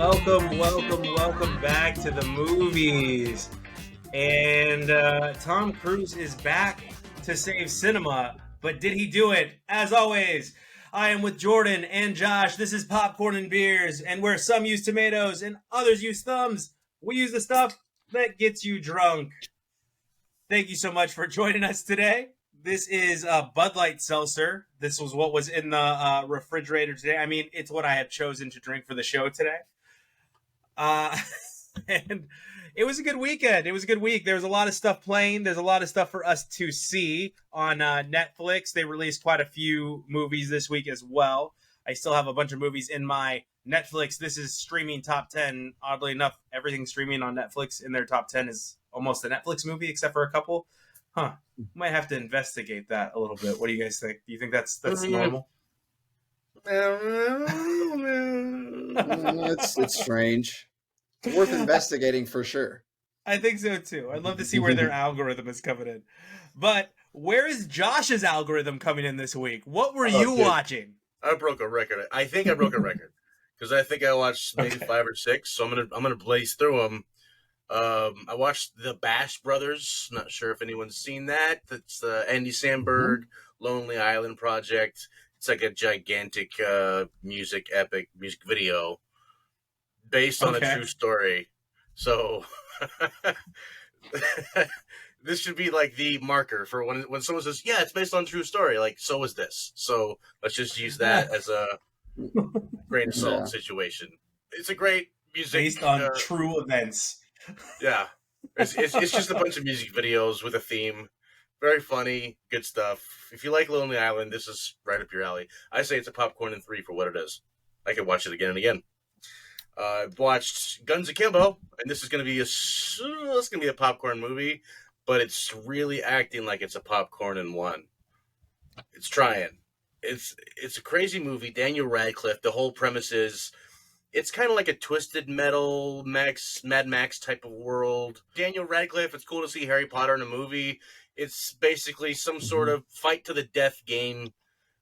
Welcome back to the movies. And Tom Cruise is back to save cinema, but did he do it? As always, I am with Jordan and Josh. This is Popcorn and Beers, and where some use tomatoes and others use thumbs, we use the stuff that gets you drunk. Thank you so much for joining us today. This is Bud Light Seltzer. This was what was in the refrigerator today. I mean, it's what I have chosen to drink for the show today. And it was a good weekend. It was a good week. There was a lot of stuff playing. There's a lot of stuff for us to see on Netflix. They released quite a few movies this week as well. I still have a bunch of movies in my Netflix. This is streaming top 10. Oddly enough, everything streaming on Netflix in their top 10 is almost a Netflix movie, except for a couple. Might have to investigate that a little bit. What do you guys think? Do you think that's normal? It's strange. It's worth investigating for sure. I think so too. I'd love to see where their algorithm is coming in. But where is Josh's algorithm coming in this week? What were you watching? I broke a record. I think I broke a record because I think I watched maybe 5 or 6. So I'm gonna blaze through them. I watched the Bash Brothers. Not sure if anyone's seen that. That's the Andy Samberg Lonely Island project. It's like a gigantic music video based on a true story. So this should be like the marker for when someone says, yeah, it's based on a true story. Like, so is this. So let's just use that as a grain of salt situation. It's a great music. Based on true events. Yeah. It's just a bunch of music videos with a theme. Very funny, good stuff. If you like Lonely Island, this is right up your alley. I say it's a popcorn and 3 for what it is. I could watch it again and again. I've watched Guns Akimbo, and this is going to be a popcorn movie, but it's really acting like it's a popcorn in 1. It's trying. It's a crazy movie. Daniel Radcliffe. The whole premise is it's kind of like a Twisted Metal, Mad Max type of world. Daniel Radcliffe. It's cool to see Harry Potter in a movie. It's basically some sort of fight to the death game,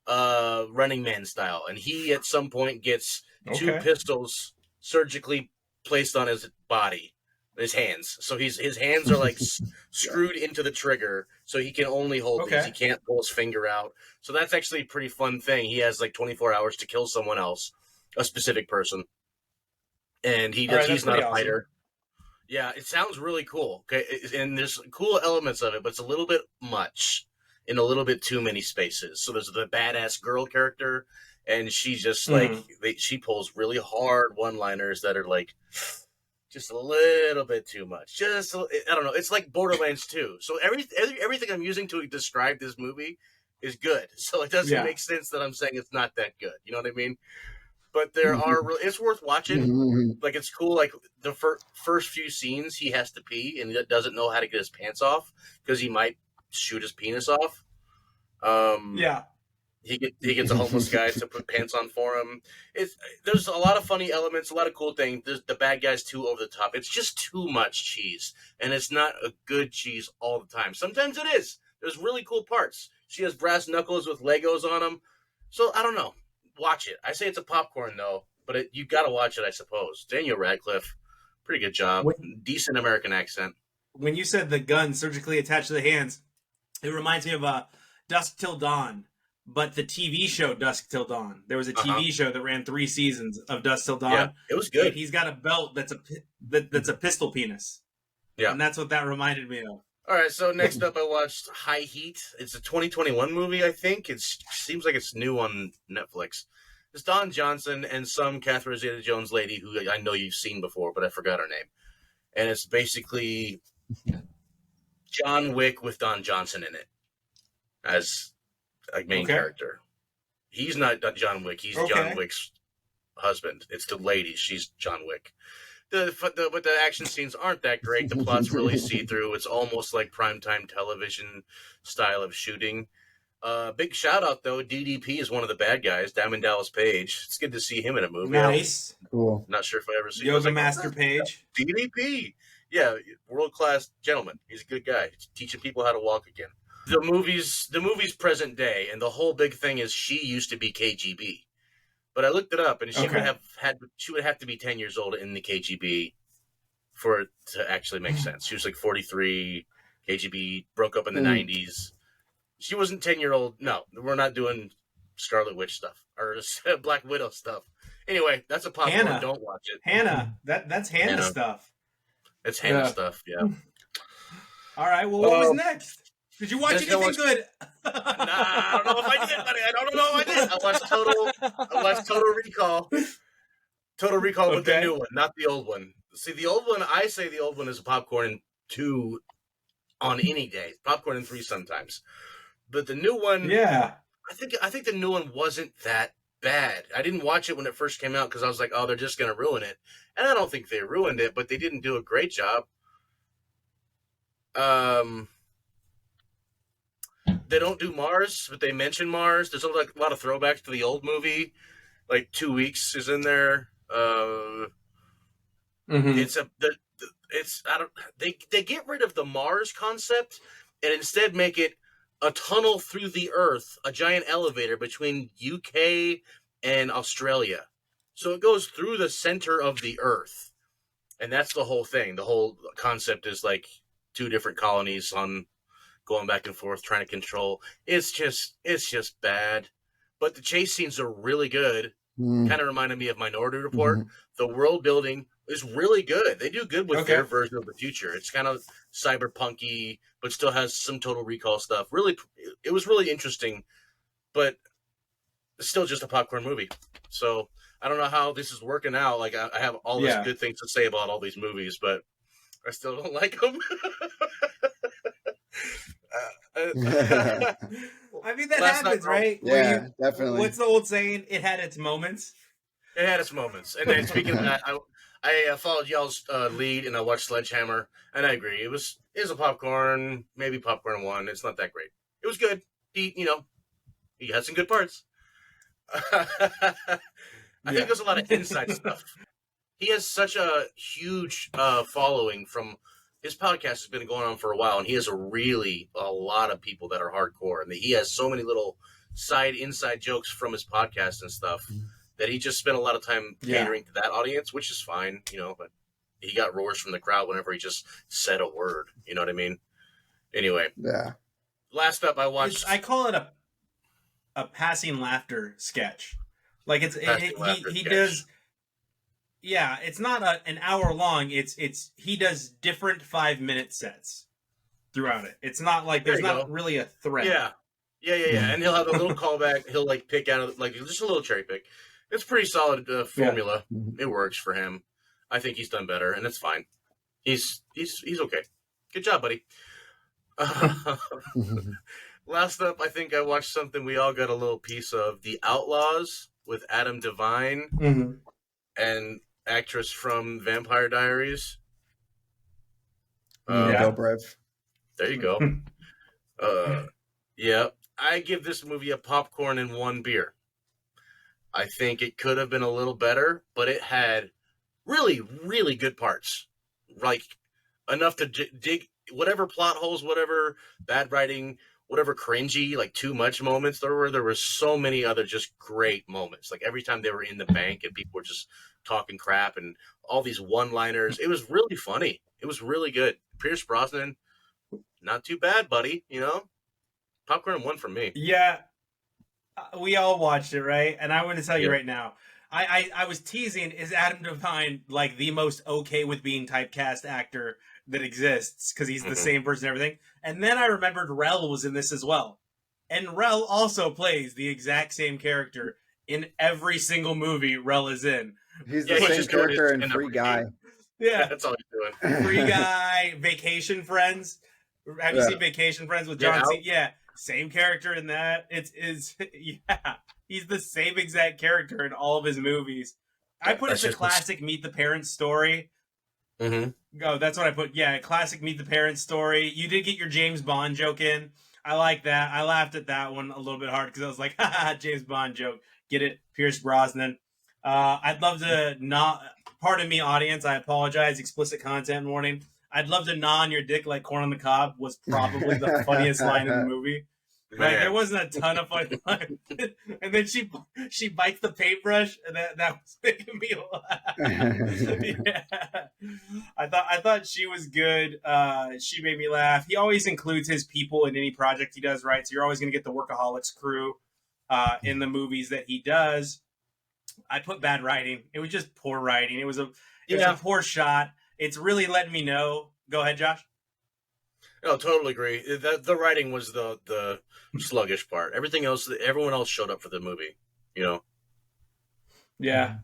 Running Man style. And he, at some point, gets 2 pistols surgically placed on his body, his hands. So his hands are like screwed into the trigger, so he can only hold these. He can't pull his finger out. So that's actually a pretty fun thing. He has like 24 hours to kill someone else, a specific person. And he's not a fighter. Yeah, it sounds really cool. Okay, and there's cool elements of it, but it's a little bit much in a little bit too many spaces. So there's the badass girl character, and she just she pulls really hard one-liners that are like just a little bit too much. I don't know. It's like Borderlands 2. So everything I'm using to describe this movie is good. So it doesn't make sense that I'm saying it's not that good. You know what I mean? But it's worth watching. Like, it's cool. Like, the first few scenes, he has to pee and he doesn't know how to get his pants off because he might shoot his penis off. He gets a homeless guy to put pants on for him. There's a lot of funny elements, a lot of cool things. The bad guy's too over the top. It's just too much cheese, and it's not a good cheese all the time. Sometimes it is. There's really cool parts. She has brass knuckles with Legos on them. So, I don't know. Watch it. I say it's a popcorn, though, but you got to watch it, I suppose. Daniel Radcliffe, pretty good job. Decent American accent. When you said the gun surgically attached to the hands, it reminds me of Dusk Till Dawn, but the TV show Dusk Till Dawn. There was a TV show that ran 3 seasons of Dusk Till Dawn. Yeah, it was good. He's got a belt that's a pistol penis. Yeah, and that's what that reminded me of. All right, so next up I watched High Heat. It's a 2021 movie, I think. It seems like it's new on Netflix. It's donjohnson and some Catherine Zeta-Jones lady who I know you've seen before, but I forgot her name. And it's basically John Wick with donjohnson in it as a main character. He's not John Wick. He's John Wick's husband. It's the lady. She's John Wick. But the action scenes aren't that great. The plot's really see-through. It's almost like primetime television style of shooting. Big shout-out, though. DDP is one of the bad guys, Diamond Dallas Page. It's good to see him in a movie. Nice. Cool. Not sure if I ever seen Yoga Master Page. DDP. Yeah, world-class gentleman. He's a good guy. He's teaching people how to walk again. The movie's present day, and the whole big thing is she used to be KGB. But I looked it up, and she Okay. would have to be 10 years old in the KGB for it to actually make sense. She was like 43, KGB, broke up in the 90s. She wasn't 10-year-old. No, we're not doing Scarlet Witch stuff or Black Widow stuff. Anyway, that's a popcorn. Hannah. Don't watch it. Hannah. That's Hannah Hannah. stuff. It's Hannah Yeah. stuff. Yeah. All right. Well, what was next? Did you watch Let's go anything watch- good? Nah, I don't know if I did, buddy. I don't know if I did. I watched Total Recall. Total Recall with the Okay. new one, not the old one. See, the old one, I say the old one is a popcorn and 2 on any day. Popcorn and 3 sometimes. But the new one, Yeah. I think the new one wasn't that bad. I didn't watch it when it first came out because I was like, oh, they're just going to ruin it. And I don't think they ruined it, but they didn't do a great job. They don't do Mars, but they mention Mars. There's a lot of throwbacks to the old movie. Like 2 weeks is in there. It's they get rid of the Mars concept and instead make it a tunnel through the Earth, a giant elevator between UK and Australia. So it goes through the center of the Earth, and that's the whole thing. The whole concept is like 2 different colonies on going back and forth trying to control. It's just bad, but the chase scenes are really good. Kind of reminded me of Minority Report. The world building is really good. They do good with their version of the future. It's kind of cyberpunky, but still has some Total Recall stuff. Really, it was really interesting, but it's still just a popcorn movie. So I don't know how this is working out. Like I have all these good things to say about all these movies, but I still don't like them. I mean, that Last happens, night, right? Yeah, definitely. What's the old saying? It had its moments. It had its moments. And then speaking of that, I followed y'all's lead and I watched Sledgehammer, and I agree. It was a popcorn, maybe popcorn 1. It's not that great. It was good. He had some good parts. I think there's a lot of inside stuff. He has such a huge following from his podcast has been going on for a while, and he has a lot of people that are hardcore, and he has so many little inside jokes from his podcast and stuff that he just spent a lot of time catering to that audience, which is fine, but he got roars from the crowd whenever he just said a word. You know what I mean? Anyway. Yeah. Last up, I watched. I call it a passing laughter sketch. Like he does. Yeah, it's not an hour long. It's he does different 5-minute sets throughout it. It's not like there's not really a thread. Yeah. And he'll have a little callback. He'll like pick out just a little cherry pick. It's pretty solid formula. It works for him. I think he's done better, and it's fine. He's okay. Good job, buddy. Last up, I think I watched something we all got a little piece of: The Outlaws with Adam Devine and actress from Vampire Diaries. Dobrev. There you go. Yeah, I give this movie a popcorn and 1 beer. I think it could have been a little better, but it had really, really good parts. Like, enough to dig whatever plot holes, whatever bad writing, whatever cringy, like too much moments there were so many other just great moments. Like every time they were in the bank and people were just talking crap and all these one-liners. It was really funny. It was really good. Pierce Brosnan, not too bad, buddy. Popcorn 1 from me. Yeah, we all watched it, right? And I want to tell you right now, I was teasing, is Adam Devine like the most okay with being typecast actor that exists because he's the same person and everything? And then I remembered Rel was in this as well. And Rel also plays the exact same character in every single movie Rel is in. He's the same character in Free Guy. Yeah, that's all he's doing. Free Guy, Vacation Friends. Have you seen Vacation Friends with John C? Yeah, same character in that. He's the same exact character in all of his movies. I put it a classic Meet the Parents story. Go, that's what I put. Yeah, classic Meet the Parents story. You did get your James Bond joke in. I like that. I laughed at that one a little bit hard because I was like, haha, James Bond joke. Get it? Pierce Brosnan. I'd love to not, pardon me, audience, I apologize, explicit content warning. I'd love to gnaw on your dick like corn on the cob was probably the funniest line in the movie. Like there wasn't a ton of fun, and then she bites the paintbrush, and that was making me laugh. Yeah. I thought she was good. She made me laugh. He always includes his people in any project he does, right? So you're always going to get the Workaholics crew in the movies that he does. I put bad writing. It was just poor writing. It was a poor shot. It's really letting me know. Go ahead, Josh. No, totally agree. The writing was the sluggish part. Everything else, everyone else showed up for the movie. You know. Yeah.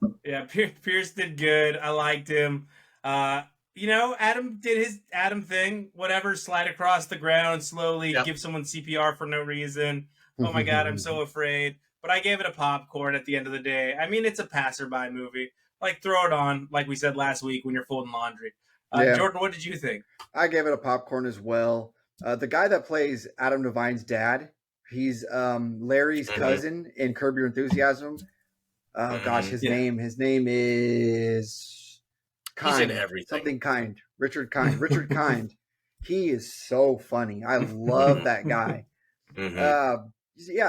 Pierce did good. I liked him. Adam did his Adam thing. Whatever, slide across the ground slowly, give someone CPR for no reason. Oh my God, I'm so afraid. But I gave it a popcorn at the end of the day. I mean, it's a passerby movie. Like, throw it on, like we said last week when you're folding laundry. Jordan, what did you think? I gave it a popcorn as well. The guy that plays Adam Devine's dad, he's Larry's cousin in Curb Your Enthusiasm. Oh gosh, his name is Kind. He's in everything. Something Kind. Richard Kind. Richard Kind. He is so funny. I love that guy.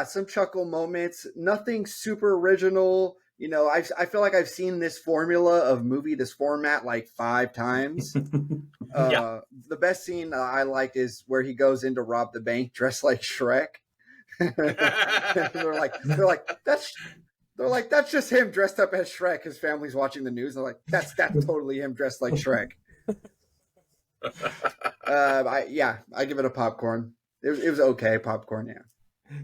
Some chuckle moments. Nothing super original. You know, I feel like I've seen this formula of movie, this format, like 5 times. The best scene I liked is where he goes in to rob the bank dressed like Shrek. they're like, that's just him dressed up as Shrek. His family's watching the news. They're like, that's totally him dressed like Shrek. I give it a popcorn. It was okay popcorn, yeah.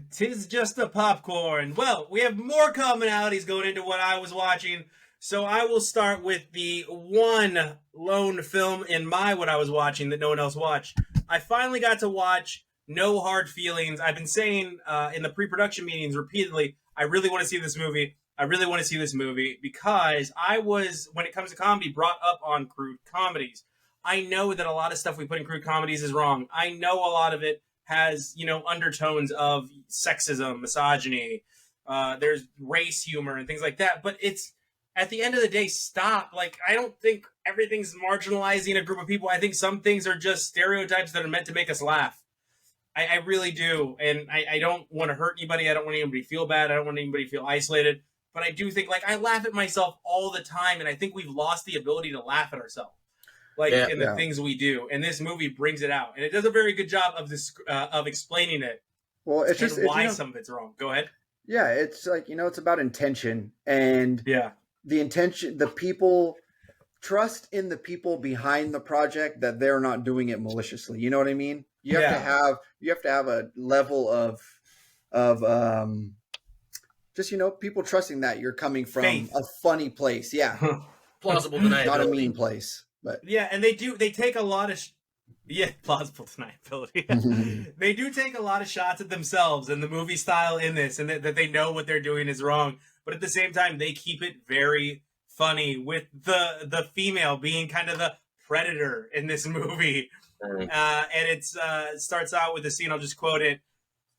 'Tis just a popcorn. Well, we have more commonalities going into what I was watching, so I will start with the one lone film in what I was watching that no one else watched. I finally got to watch No Hard Feelings. I've been saying in the pre-production meetings repeatedly, I really want to see this movie. Because I was, when it comes to comedy, brought up on crude comedies. I know that a lot of stuff we put in crude comedies is wrong. I know a lot of it has, undertones of sexism, misogyny. There's race humor and things like that. But it's, at the end of the day, stop. Like, I don't think everything's marginalizing a group of people. I think some things are just stereotypes that are meant to make us laugh. I really do. And I don't want to hurt anybody. I don't want anybody to feel bad. I don't want anybody to feel isolated. But I do think, I laugh at myself all the time. And I think we've lost the ability to laugh at ourselves. In the things we do, and this movie brings it out, and it does a very good job of explaining it. Well, it's just why some of it's wrong. Go ahead. Yeah, it's like it's about intention, and the intention, the people trust in the people behind the project that they're not doing it maliciously. You know what I mean? You have to have a level of just people trusting that you're coming from faith. A funny place. Yeah, plausible deniability, not a mean place. But and they take a lot of plausible deniability. They do take a lot of shots at themselves and the movie style in this, and that they know what they're doing is wrong, but at the same time they keep it very funny with the female being kind of the predator in this movie. And it starts out with a scene, I'll just quote it: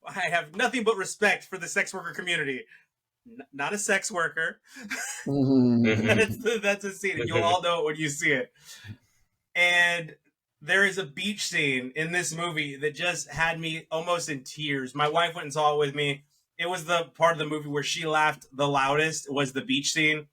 "I have nothing but respect for the sex worker community." Not a sex worker. That's a scene. You'll all know it when you see it. And there is a beach scene in this movie that just had me almost in tears. My wife went and saw it with me. It was the part of the movie where she laughed the loudest, was the beach scene.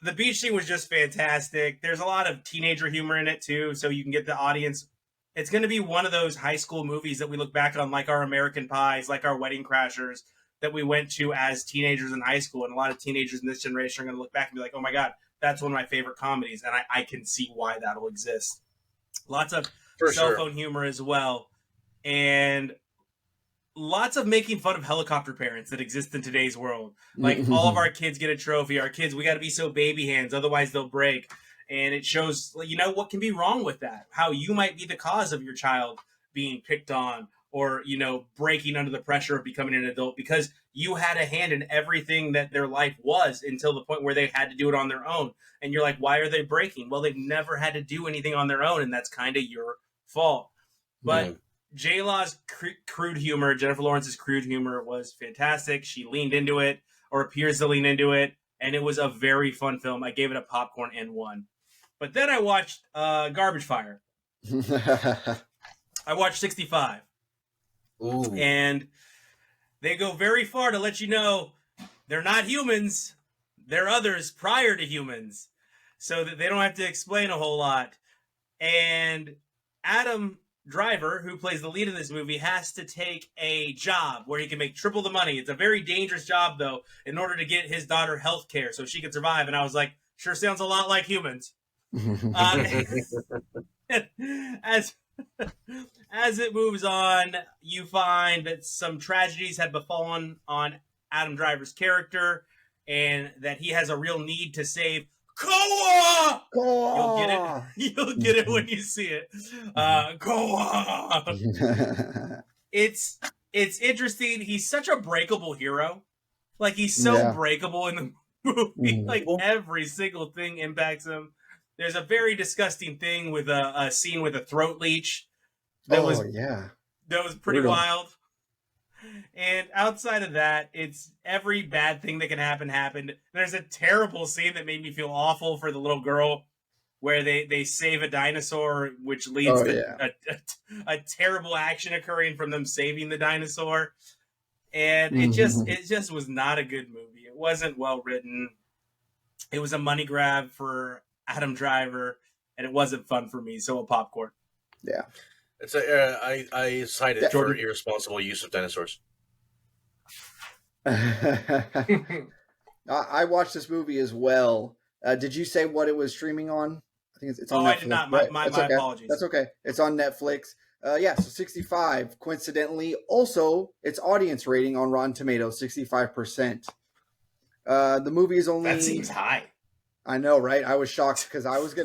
The beach scene was just fantastic. There's a lot of teenager humor in it too, so you can get the audience. It's going to be one of those high school movies that we look back on, like our American Pies, like our Wedding Crashers, that we went to as teenagers in high school. And a lot of teenagers in this generation are going to look back and be like, oh my God, that's one of my favorite comedies. And I can see why that'll exist. Lots of cell phone humor as well. And lots of making fun of helicopter parents that exist in today's world. Like all of our kids get a trophy. Our kids, we got to be so baby hands, otherwise they'll break. And it shows, what can be wrong with that? How you might be the cause of your child being picked on, or, breaking under the pressure of becoming an adult because you had a hand in everything that their life was until the point where they had to do it on their own. And you're like, why are they breaking? Well, they've never had to do anything on their own, and that's kind of your fault. But J-Law's crude humor, Jennifer Lawrence's crude humor, was fantastic. She leaned into it, or appears to lean into it, and it was a very fun film. I gave it a popcorn and 1. But then I watched Garbage Fire. I watched 65. Ooh. And they go very far to let you know they're not humans. They're others prior to humans, so that they don't have to explain a whole lot. And Adam Driver, who plays the lead in this movie, has to take a job where he can make triple the money. It's a very dangerous job, though, in order to get his daughter health care so she can survive. And I was like, sure sounds a lot like humans. As it moves on, you find that some tragedies have befallen on Adam Driver's character, and that he has a real need to save Koa. You'll get it. You'll get it when you see it. Koa. It's interesting. He's such a breakable hero. Like, he's so breakable in the movie. Like, every single thing impacts him. There's a very disgusting thing with a scene with a throat leech. That was pretty wild. And outside of that, it's every bad thing that can happen happened. There's a terrible scene that made me feel awful for the little girl, where they save a dinosaur, which leads to a terrible action occurring from them saving the dinosaur. And it just was not a good movie. It wasn't well written. It was a money grab for Adam Driver, and it wasn't fun for me. So a popcorn. Yeah. It's I cited for irresponsible use of dinosaurs. I watched this movie as well. Did you say what it was streaming on? I think it's on Netflix. I did not. My apologies. That's okay. It's on Netflix. So 65. Coincidentally, also its audience rating on Rotten Tomatoes, 65%. The movie is only... That seems high. I know, right? I was shocked because I looked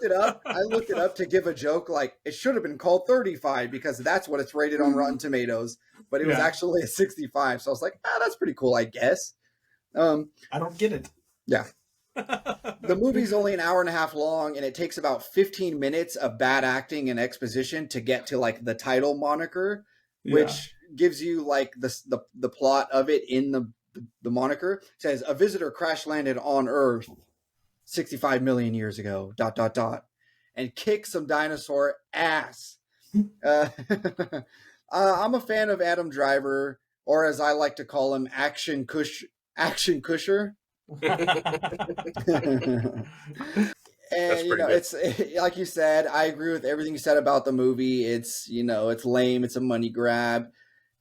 it up. I looked it up to give a joke, like it should have been called 35 because that's what it's rated on Rotten Tomatoes, but it was actually a 65. So I was like, that's pretty cool, I guess. I don't get it. Yeah. The movie's only an hour and a half long, and it takes about 15 minutes of bad acting and exposition to get to like the title moniker, which gives you like the plot of it in the moniker. It says a visitor crash landed on Earth 65 million years ago, ... and kick some dinosaur ass. I'm a fan of Adam Driver, or as I like to call him, Action Cusher. And it's like you said, I agree with everything you said about the movie. It's it's lame, it's a money grab.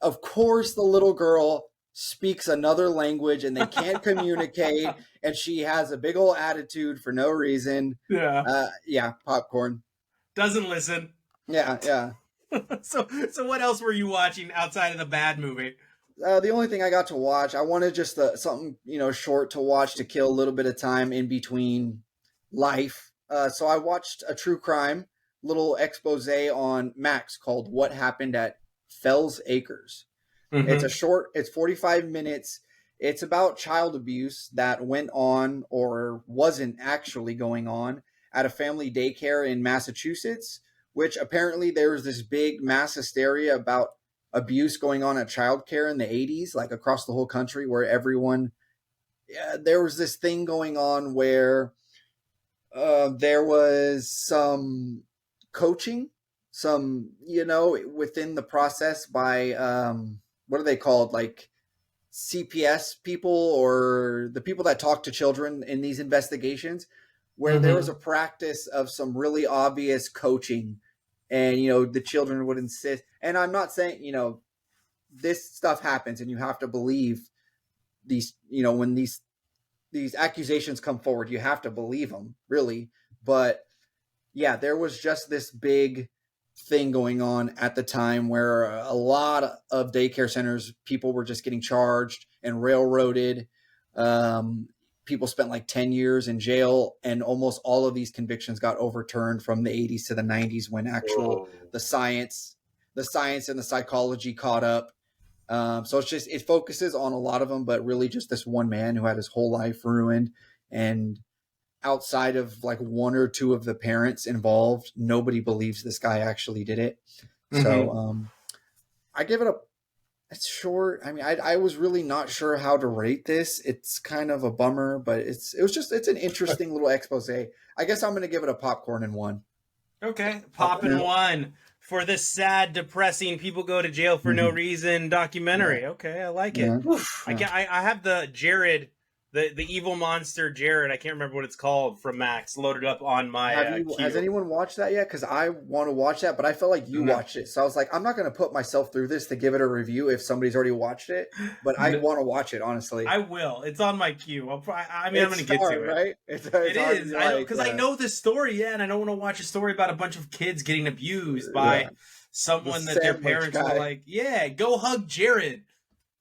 Of course, the little girl speaks another language and they can't communicate, and she has a big old attitude for no reason. Popcorn. Doesn't listen. Yeah. So what else were you watching outside of the bad movie? The only thing I got to watch, I wanted just something short to watch to kill a little bit of time in between life. So I watched a true crime little expose on Max called "What Happened at Fellsacres." It's 45 minutes. It's about child abuse that went on or wasn't actually going on at a family daycare in Massachusetts, which apparently there was this big mass hysteria about abuse going on at childcare in the 80s, like across the whole country, where there was this thing going on where there was some coaching, within the process by, what are they called? Like CPS people, or the people that talk to children in these investigations, where there was a practice of some really obvious coaching, and, the children would insist. And I'm not saying, this stuff happens and you have to believe these, when these accusations come forward, you have to believe them, really. But yeah, there was just this big thing going on at the time where a lot of daycare centers, people were just getting charged and railroaded. People spent like 10 years in jail, and almost all of these convictions got overturned from the 80s to the 90s when the science and the psychology caught up. So it focuses on a lot of them, but really just this one man who had his whole life ruined, and outside of like one or two of the parents involved, nobody believes this guy actually did it. So I give it it's short. I mean, I was really not sure how to rate this. It's kind of a bummer, but it's an interesting little expose. I guess I'm going to give it a popcorn and one. Okay, pop and one. for this sad, depressing, people go to jail for no reason documentary. Okay, I like it. I have the Jared, the evil monster Jared. I can't remember what it's called from Max. Loaded up on my. Has anyone watched that yet? Because I want to watch that, but I felt like you watched it, so I was like, I'm not going to put myself through this to give it a review if somebody's already watched it. But I want to watch it, honestly. I will. It's on my queue. I'm going to get to it. Right? It is. I know this story, and I don't want to watch a story about a bunch of kids getting abused by someone that their parents were like, "Yeah, go hug Jared."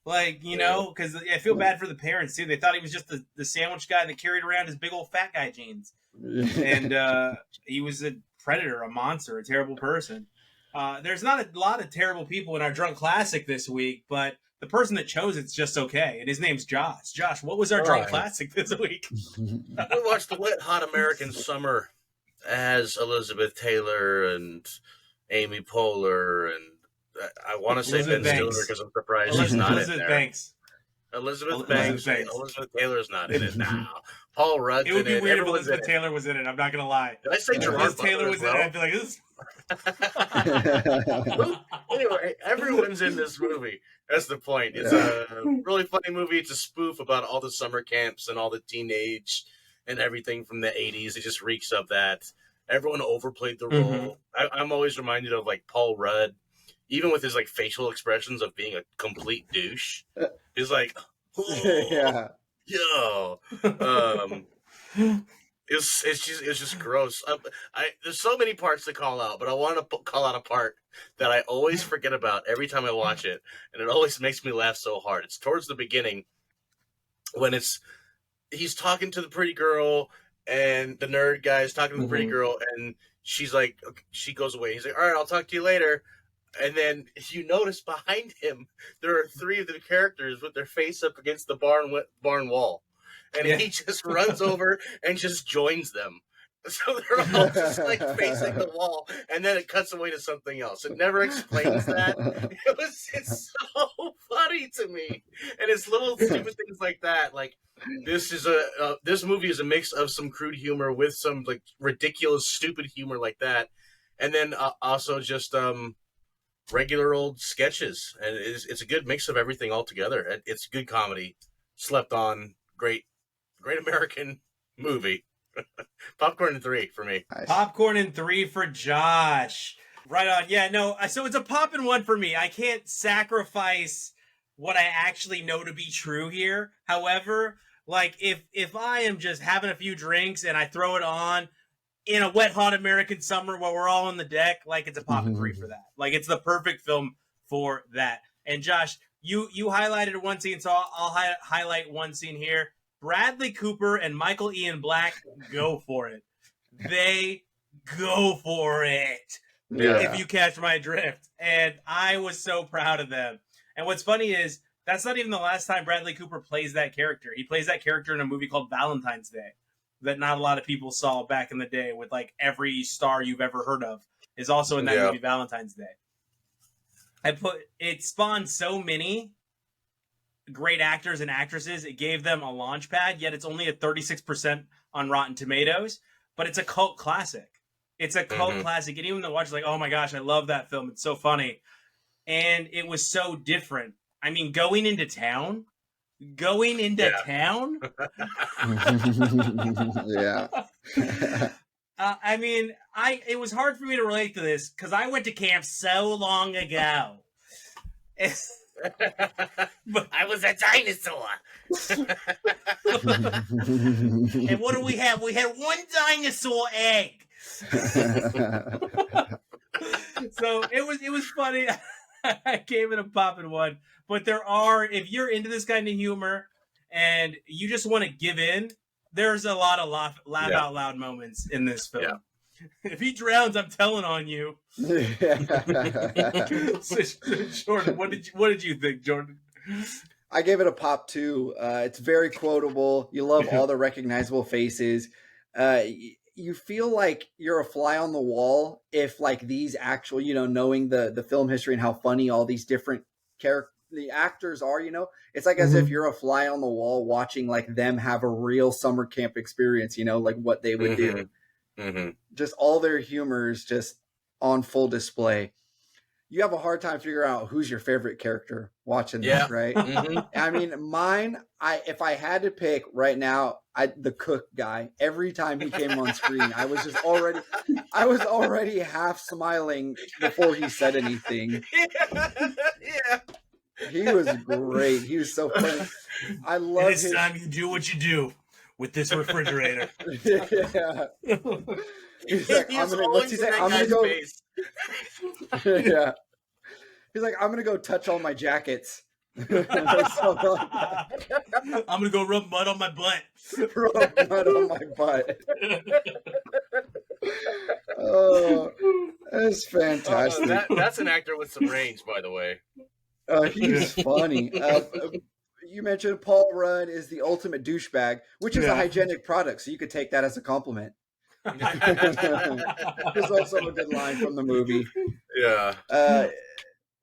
Like, you know, because I feel bad for the parents, too. They thought he was just the sandwich guy that carried around his big old fat guy jeans. And he was a predator, a monster, a terrible person. There's not a lot of terrible people in our Drunk Classic this week, but the person that chose it's just okay. And his name's Josh. Josh, what was our Drunk Classic this week? We watched The Wet Hot American Summer as Elizabeth Taylor and Amy Poehler and I want to say Ben Stiller because I'm surprised he's not in there. Elizabeth Banks. Elizabeth Taylor's not in it now. Paul Rudd's in it. It would be weird if Elizabeth Taylor was in it. I'm not going to lie. Did I say Gerard Taylor was in it? I'd be like, this. Anyway, everyone's in this movie. That's the point. It's a really funny movie. It's a spoof about all the summer camps and all the teenage and everything from the 80s. It just reeks of that. Everyone overplayed the role. I'm always reminded of like Paul Rudd. Even with his like facial expressions of being a complete douche, he's like, oh, yo, it's just gross. There's so many parts to call out, but I want to call out a part that I always forget about every time I watch it, and it always makes me laugh so hard. It's towards the beginning when he's talking to the pretty girl, and the nerd guy is talking to the pretty girl, and she's like, she goes away. He's like, all right, I'll talk to you later. And then you notice behind him, there are three of the characters with their face up against the barn wall. And he just runs over and just joins them. So they're all just like facing the wall. And then it cuts away to something else. It never explains that. It's so funny to me. And it's little stupid things like that. Like this movie is a mix of some crude humor with some like ridiculous, stupid humor like that. And then also just regular old sketches, and it's a good mix of everything all together. It's good comedy, slept on, great American movie. Popcorn and 3 for me. Nice. Popcorn and 3 for Josh. Right on. Yeah, no. So it's a pop and 1 for me. I can't sacrifice what I actually know to be true here. However, like if I am just having a few drinks and I throw it on in a wet, hot American summer while we're all on the deck, like it's a pop and 3 for that. Like it's the perfect film for that. And Josh, you highlighted one scene, so I'll highlight one scene here. Bradley Cooper and Michael Ian Black go for it. They go for it. Yeah. If you catch my drift. And I was so proud of them. And what's funny is that's not even the last time Bradley Cooper plays that character. He plays that character in a movie called Valentine's Day that not a lot of people saw back in the day, with like every star you've ever heard of is also in that movie Valentine's Day. It spawned so many great actors and actresses. It gave them a launch pad, yet it's only at 36% on Rotten Tomatoes, but it's a cult classic. It's a cult classic. And even the watchers like, oh my gosh, I love that film. It's so funny. And it was so different. I mean, going into town. Yeah. I mean, it was hard for me to relate to this because I went to camp so long ago. But I was a dinosaur. And what do we have? We had one dinosaur egg. So it was funny. I gave it a poppin' 1. But if you're into this kind of humor and you just want to give in, there's a lot of laugh out loud moments in this film. Yeah. If he drowns, I'm telling on you. So, Jordan, what did you think, Jordan? I gave it a pop 2. It's very quotable. You love all the recognizable faces. You feel like you're a fly on the wall if like these actual, knowing the film history and how funny all these different the actors are, it's like as if you're a fly on the wall watching like them have a real summer camp experience, like what they would do. Just all their humor is just on full display. You have a hard time figuring out who's your favorite character watching this, right? Mm-hmm. I mean, mine, if I had to pick right now, the cook guy, every time he came on screen, I was already half smiling before he said anything. Yeah. He was great. He was so funny. I love It's time you do what you do with this refrigerator. Yeah. He's like, what's he say? I'm gonna go. Yeah. He's like, I'm gonna go touch all my jackets. I'm gonna go rub mud on my butt. Rub mud on my butt. Oh, that's fantastic. That's an actor with some range, by the way. He's funny. You mentioned Paul Rudd is the ultimate douchebag, which is a hygienic product, so you could take that as a compliment. There's also a good line from the movie. Yeah.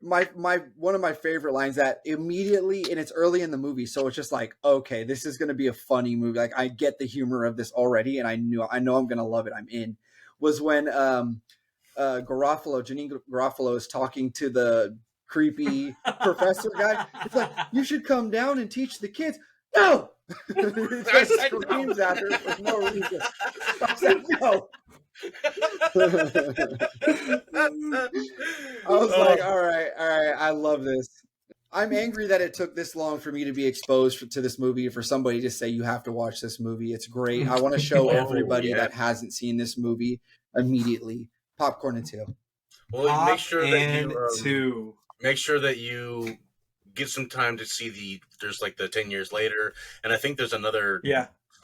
My one of my favorite lines that immediately, and it's early in the movie, so it's just like, okay, this is going to be a funny movie. Like, I get the humor of this already, and I know I'm going to love it. I'm in. Was when Janine Garofalo is talking to the creepy professor guy. It's like, you should come down and teach the kids. No. He just screams at her for no reason. I said no. I was like, all right, I love this. I'm angry that it took this long for me to be exposed to this movie, for somebody to say you have to watch this movie. It's great. I want to show everybody that hasn't seen this movie immediately. Popcorn and two. Well, make sure that you get some time to see there's like the 10 years later, and I think there's another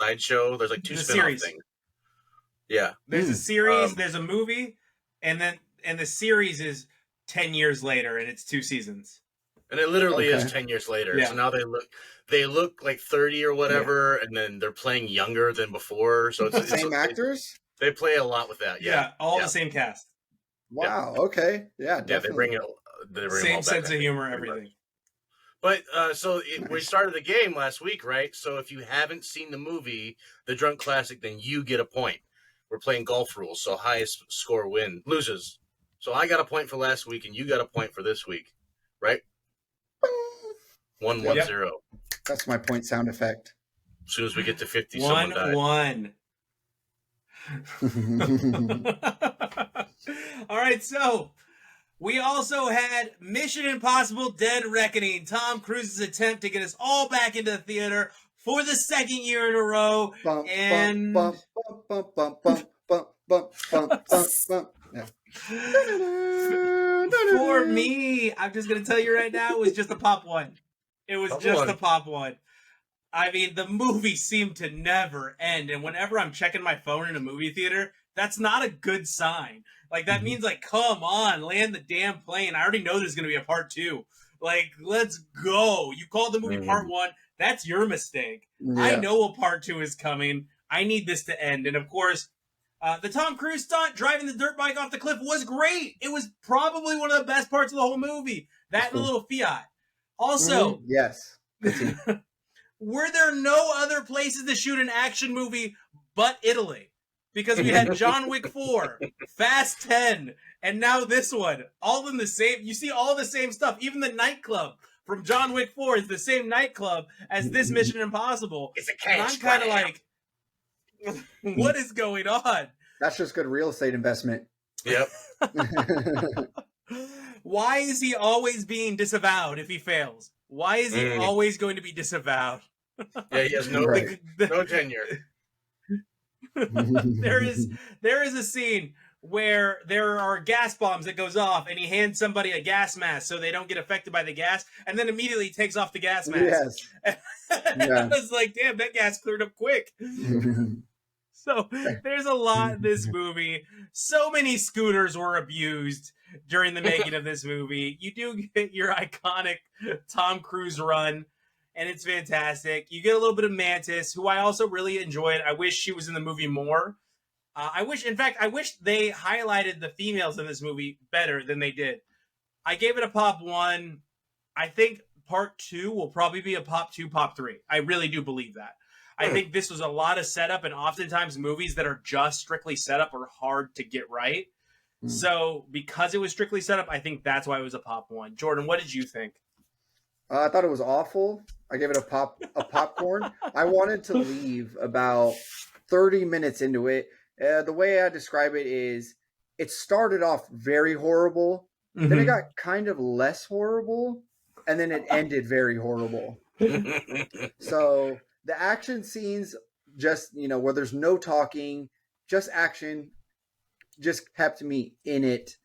slideshow. There's like two spin-off things. Yeah. There's a series, there's a movie, and the series is 10 years later, and it's 2 seasons. And it literally is 10 years later. Yeah. So now they look like 30 or whatever, and then they're playing younger than before. So it's the same actors? They play a lot with that. Yeah. All the same cast. Wow. Yeah. Okay. Yeah, definitely. Yeah, they bring same sense of humor, everything. But we started the game last week, right? So if you haven't seen the movie, the Drunk Classic, then you get a point. We're playing golf rules, so highest score loses. So I got a point for last week, and you got a point for this week, right? 1-1-0. That's my point sound effect. As soon as we get to 50, someone died. 1-1. All right, so we also had Mission Impossible: Dead Reckoning, Tom Cruise's attempt to get us all back into the theater for the second year in a row. For me, I'm just going to tell you right now, it was just a pop one. It was just a pop one. I mean, the movie seemed to never end. And whenever I'm checking my phone in a movie theater, that's not a good sign. Like, that means, like, come on, land the damn plane. I already know there's going to be a part 2. Like, let's go. You called the movie part 1. That's your mistake. Yeah. I know a part 2 is coming. I need this to end. And, of course, the Tom Cruise stunt, driving the dirt bike off the cliff, was great. It was probably one of the best parts of the whole movie. That and a little Fiat. Also, yes. Were there no other places to shoot an action movie but Italy? Because we had John Wick 4, Fast 10, and now this one. All in the same. You see all the same stuff. Even the nightclub from John Wick 4 is the same nightclub as this Mission Impossible. It's a cash. And I'm kind of like, what is going on? That's just good real estate investment. Yep. Why is he always being disavowed if he fails? Why is he always going to be disavowed? Yeah, he has no tenure. There is a scene where there are gas bombs that goes off, and he hands somebody a gas mask so they don't get affected by the gas, and then immediately takes off the gas mask. Yes. I was like, damn, that gas cleared up quick. So there's a lot in this movie. So many scooters were abused during the making of this movie. You do get your iconic Tom Cruise run, and it's fantastic. You get a little bit of Mantis, who I also really enjoyed. I wish she was in the movie more. I wish they highlighted the females in this movie better than they did. I gave it a pop 1. I think part 2 will probably be a pop 2, pop 3. I really do believe that. I think this was a lot of setup, and oftentimes movies that are just strictly setup are hard to get right. So because it was strictly set up, I think that's why it was a pop 1. Jordan, what did you think? I thought it was awful. I gave it a popcorn. I wanted to leave about 30 minutes into it. The way I describe it is it started off very horrible. Then it got kind of less horrible. And then it ended very horrible. So the action scenes, just, where there's no talking, just action, just kept me in it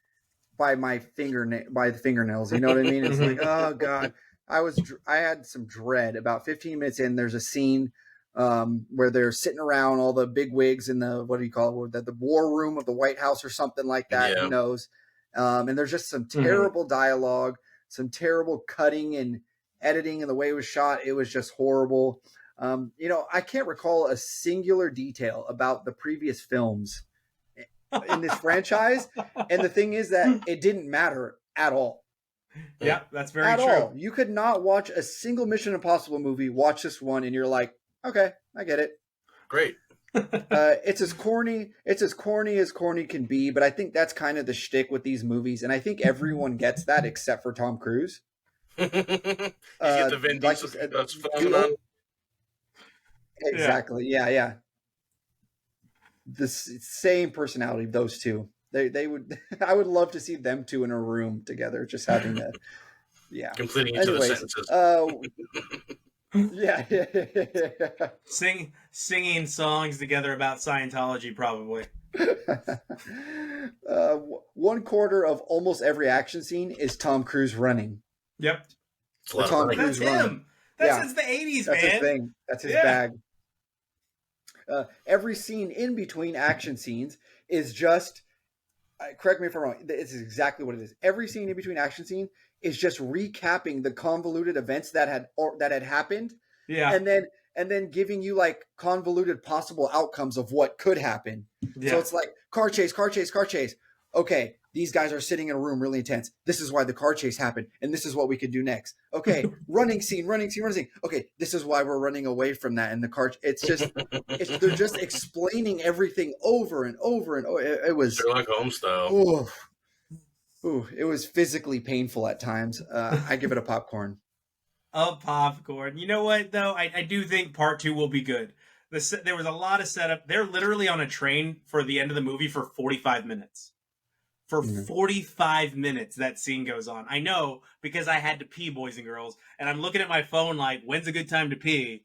by the fingernails. You know what I mean? It's like, oh God. I had some dread. About 15 minutes in, there's a scene where they're sitting around, all the big wigs in the, what do you call it, the war room of the White House or something like that. Yeah. Who knows? And there's just some terrible dialogue, some terrible cutting and editing, and the way it was shot, it was just horrible. I can't recall a singular detail about the previous films in this franchise. And the thing is that it didn't matter at all. Yeah, that's very at true. all. You could not watch a single Mission Impossible movie, watch this one, and you're like, okay, I get it. Great. It's as corny as corny can be, but I think that's kind of the shtick with these movies, and I think everyone gets that except for Tom Cruise. You get the Vin Diesel phenomenon. Exactly. Yeah. The same personality, those two. They would. I would love to see them two in a room together, just having that. Yeah. Completing each other's sentences. Yeah. Singing songs together about Scientology, probably. 1/4 of almost every action scene is Tom Cruise running. Yep. That's him. That's since the 80s, That's man. his thing. That's his bag. Every scene in between action scenes is just, correct me if I'm wrong, it's exactly what it is. Every scene in between action scene is just recapping the convoluted events that had happened. Yeah. And then giving you like convoluted possible outcomes of what could happen. Yeah. So it's like car chase. Okay, these guys are sitting in a room really intense. This is why the car chase happened, and this is what we could do next. Okay, running scene. Okay, this is why we're running away from that in the car. It's just, they're just explaining everything over and over and over. It was Sherlock Holmes style. Ooh, it was physically painful at times. I give it a popcorn. A popcorn. You know what, though? I do think part 2 will be good. There was a lot of setup. They're literally on a train for the end of the movie for 45 minutes. For 45 minutes, that scene goes on. I know, because I had to pee, boys and girls. And I'm looking at my phone like, when's a good time to pee?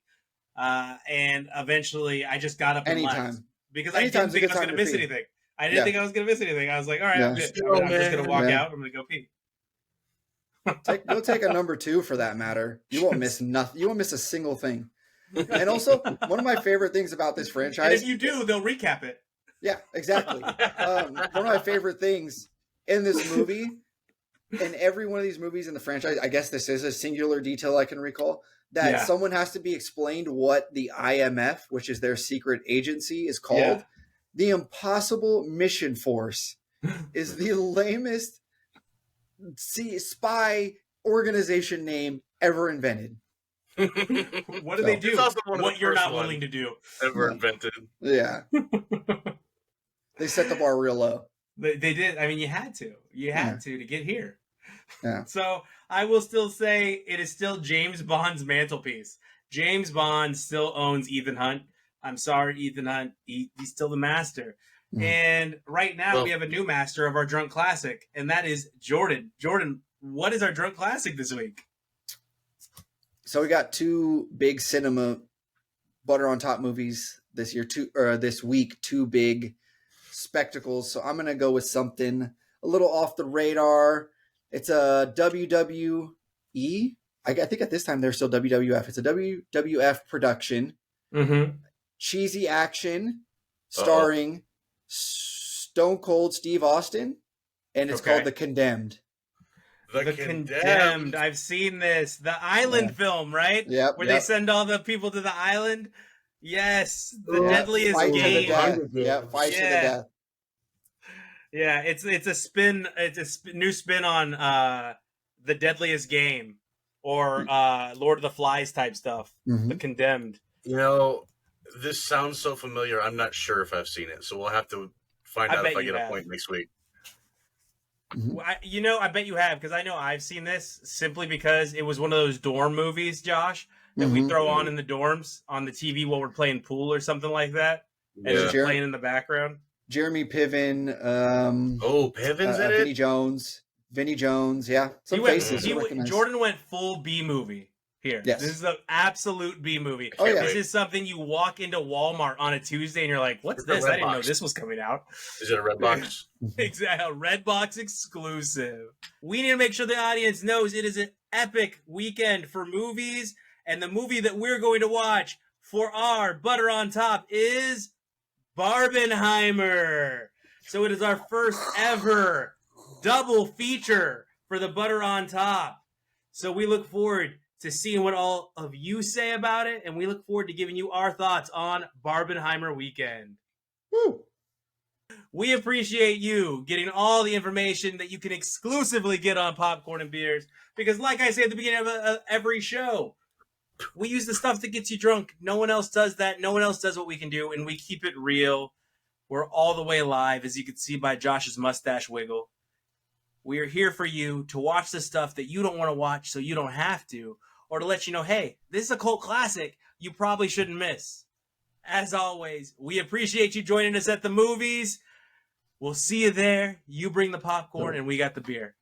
And eventually, I just got up and left. Because I didn't think I was going to miss anything. I didn't think I was going to miss anything. I was like, all right, I'm just going to walk out. I'm going to go pee. Go take a number 2 for that matter. You won't miss nothing. You won't miss a single thing. And also, one of my favorite things about this franchise. And if you do, they'll recap it. Yeah, exactly. One of my favorite things in this movie, in every one of these movies in the franchise, I guess this is a singular detail I can recall, that someone has to be explained what the IMF, which is their secret agency, is called. Yeah. The Impossible Mission Force is the lamest spy organization name ever invented. What do they do? What you're not willing to do. Ever invented. Yeah. They set the bar real low. They did. I mean, you had to. You had to get here. Yeah. So I will still say it is still James Bond's mantelpiece. James Bond still owns Ethan Hunt. I'm sorry, Ethan Hunt. He's still the master. And right now we have a new master of our drunk classic, and that is Jordan. Jordan, what is our drunk classic this week? So we got 2 big cinema butter on top movies this week. 2 big spectacles. So I'm going to go with something a little off the radar. It's a WWE. I think at this time they're still WWF. It's a WWF production. Cheesy action starring Stone Cold Steve Austin, and it's called The Condemned. The Condemned. I've seen this. The island film, right? Yep. Where they send all the people to the island. Yes. The deadliest game. Fight to the death. Yeah, it's a spin. It's a new spin on the deadliest game, or Lord of the Flies type stuff. The Condemned. You know, this sounds so familiar. I'm not sure if I've seen it, so we'll have to find out if I get a point next week. I bet you have, because I know I've seen this simply because it was one of those dorm movies, Josh, that we throw on in the dorms on the TV while we're playing pool or something like that, and it's playing in the background. Jeremy Piven. Piven's in it? Vinny Jones. Yeah, some faces. Jordan went full B movie here. Yes. This is the absolute B movie. Oh, yeah. This is something you walk into Walmart on a Tuesday and you're like, what's this? I didn't know this was coming out. Is it a red box? Exactly. A red box exclusive. We need to make sure the audience knows it is an epic weekend for movies. And the movie that we're going to watch for our Butter on Top is Barbenheimer. So it is our first ever double feature for the Butter on Top. So we look forward to seeing what all of you say about it, and we look forward to giving you our thoughts on Barbenheimer weekend. Woo. We appreciate you getting all the information that you can exclusively get on Popcorn and Beers, because like I say at the beginning of every show, we use the stuff that gets you drunk. No one else does that. No one else does what we can do, and we keep it real. We're all the way live, as you can see by Josh's mustache wiggle. We are here for you to watch the stuff that you don't want to watch so you don't have to, or to let you know, hey, this is a cult classic you probably shouldn't miss. As always, we appreciate you joining us at the movies. We'll see you there. You bring the popcorn and we got the beer.